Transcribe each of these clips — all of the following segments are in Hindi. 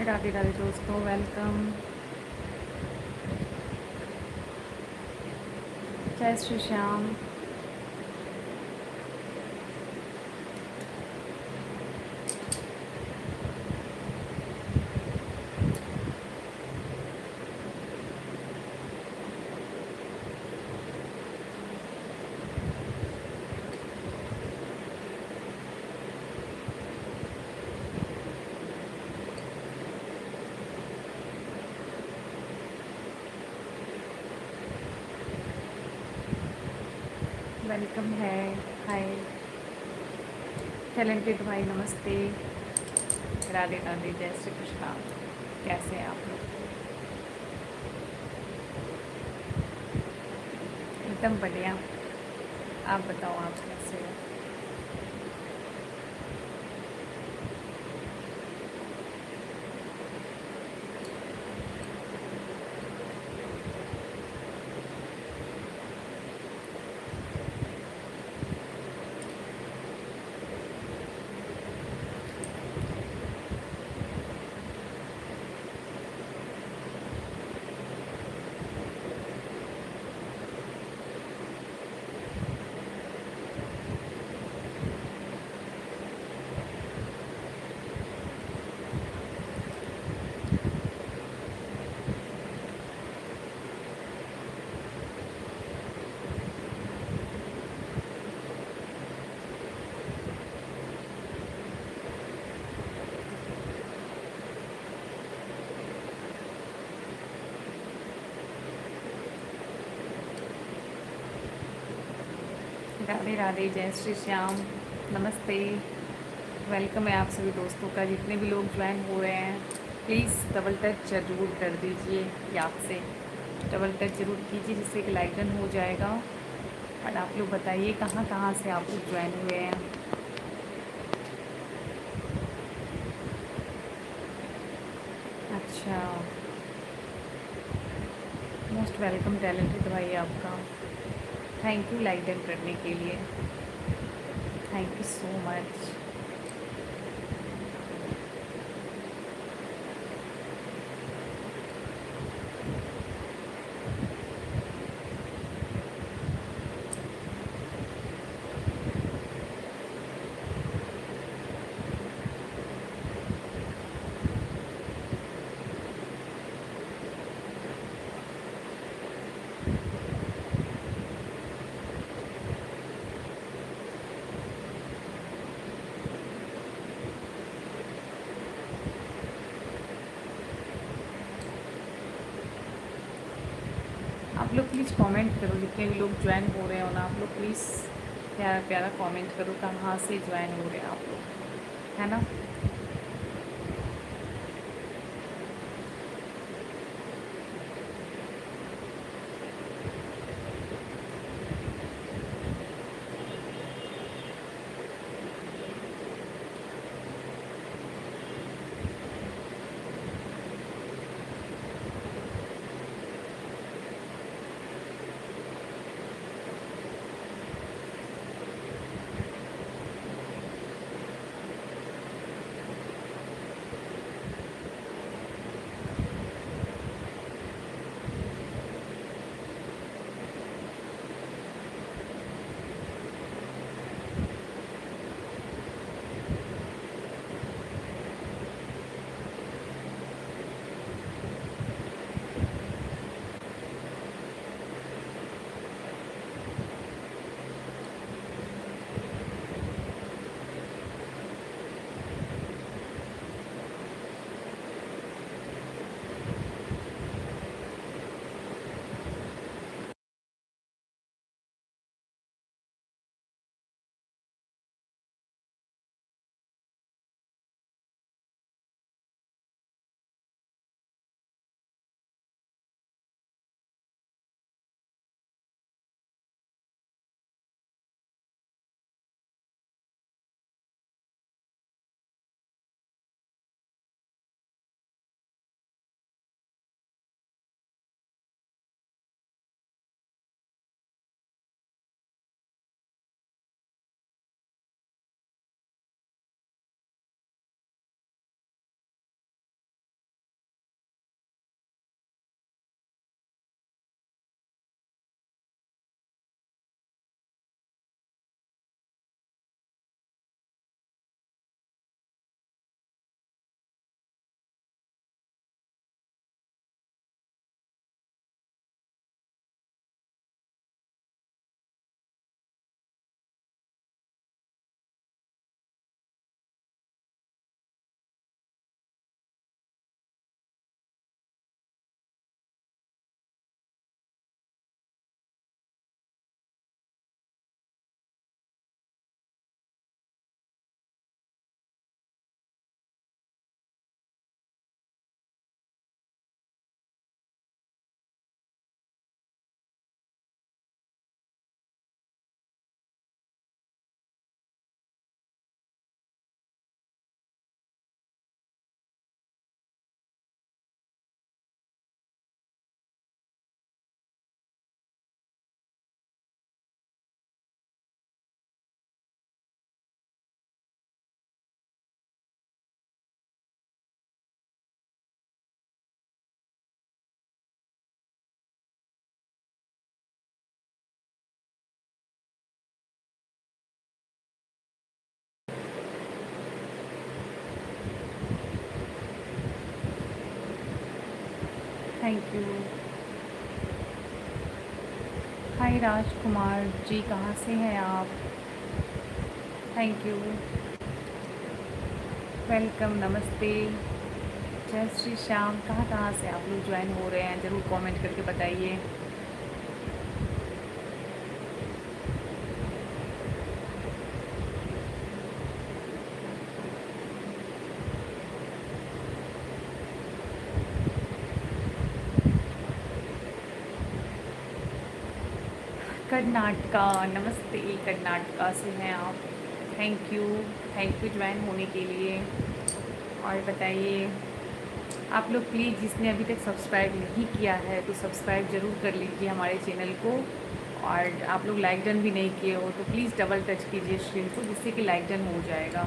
राधे राधे दोस्तों, वेलकम। जय श्री श्याम। वेलकम है। हाय टैलेंटेड भाई, नमस्ते। राधे राधे, जय श्री कृष्णा। कैसे हैं आप लोग? एकदम बढ़िया। आप बताओ, आप कैसे हो? राधे राधे, जय श्री श्याम, नमस्ते। वेलकम है आप सभी दोस्तों का। जितने भी लोग ज्वाइन हो रहे हैं, प्लीज़ डबल टच जरूर कर दीजिए। याद से डबल टच जरूर कीजिए, जिससे कि लाइक डन हो जाएगा। और आप लोग बताइए कहाँ कहाँ से आप लोग ज्वाइन हुए हैं। अच्छा, मोस्ट वेलकम टैलेंटेड भाई आपका। थैंक यू लाइक डन करने के लिए। Thank you so much. आप लोग प्लीज़ कमेंट करो, जितने भी लोग ज्वाइन हो रहे हो ना, आप लोग प्लीज़ प्यारा प्यारा कमेंट करो कहाँ से ज्वाइन हो रहे हैं आप लोग, है ना। Thank you. हाय राजकुमार जी, कहाँ से हैं आप? Thank you. वेलकम, नमस्ते। जय श्री श्याम। कहाँ कहाँ से आप लोग ज्वाइन हो रहे हैं, ज़रूर कमेंट करके बताइए। कर्नाटका, नमस्ते। कर्नाटका से हैं आप? Thank you. Thank you join होने के लिए। और बताइए, आप लोग प्लीज़ जिसने अभी तक सब्सक्राइब नहीं किया है तो सब्सक्राइब ज़रूर कर लीजिए हमारे चैनल को। और आप लोग लाइक डन भी नहीं किए हो तो प्लीज़ डबल टच कीजिए स्क्रीन को, जिससे कि लाइक डन हो जाएगा।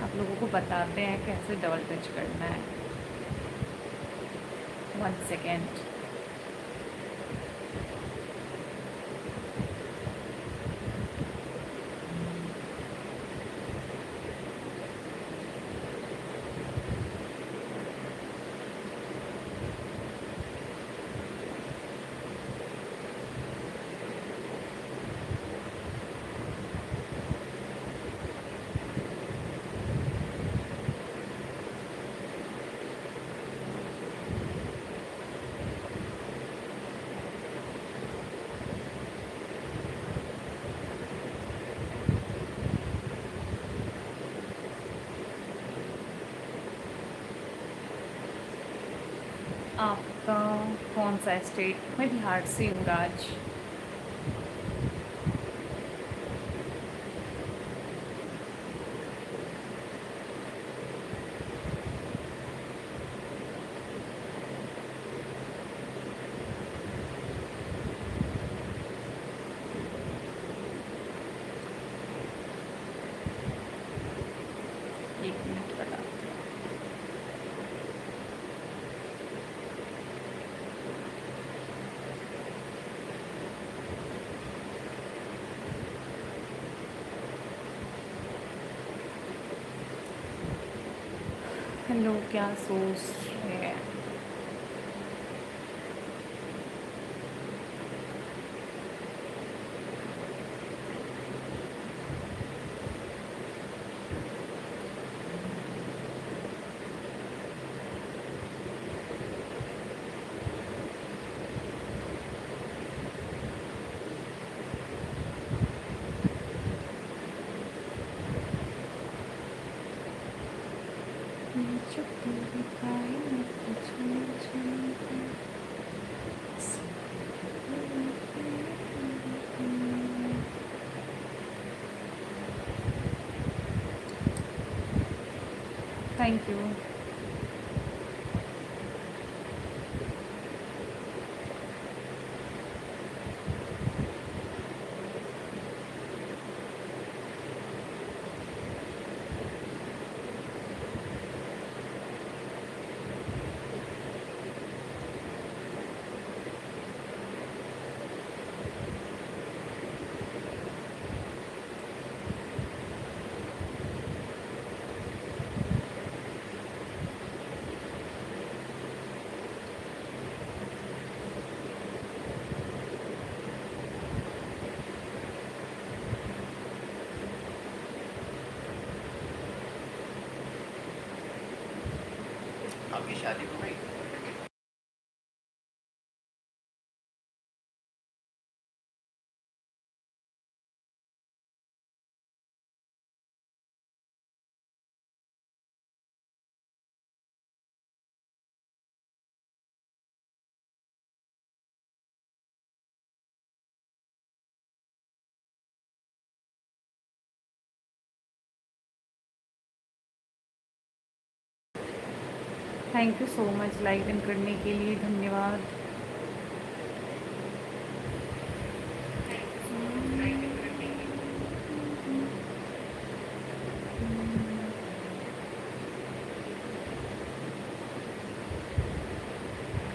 आप लोगों को बताते हैं कैसे डबल टच करना है। 1 सेकेंड। आपका कौन सा स्टेट? मैं बिहार से हूँ राज। एक मिनट बताते हैं। हेलो, क्या सोच रहे हैं? Thank you. आपकी शादी हो गई? Thank you so much like in करने के लिए, धन्यवाद।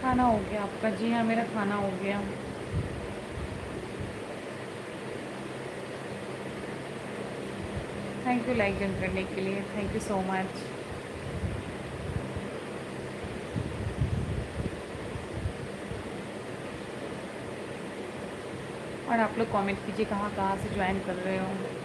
खाना हो गया आपका? जी हाँ, मेरा खाना हो गया। थैंक यू लाइक डन करने के लिए, थैंक यू सो मच। और आप लोग कमेंट कीजिए कहाँ कहाँ से ज्वाइन कर रहे हो।